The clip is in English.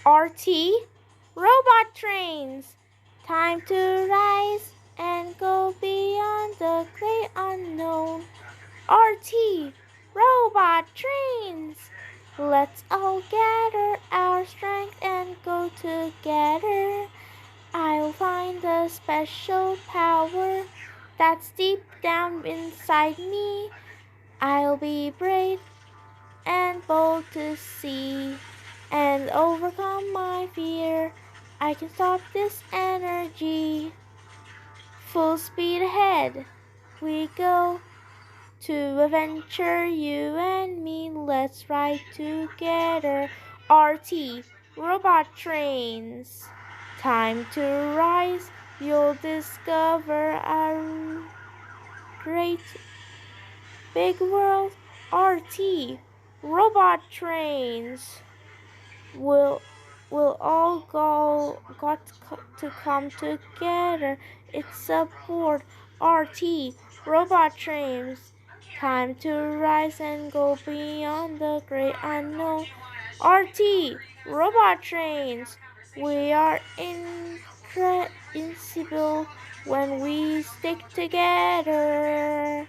RT, robot trains. Time to rise and go beyond the great unknown. RT, robot trains. Let's all gather our strength and go together. I'll find the special power that's deep down inside me. I'll be brave and bold to see and overcome my fear. I can stop this energy. Full speed ahead we go to adventure, you and me. Let's ride together. RT, robot trains. Time to rise. You'll discover a great big world. RT, robot trains. We'll all got to come together. It's aboard RT, robot trains. Time to rise and go beyond the great unknown. RT, robot trains. We are invincible when we stick together.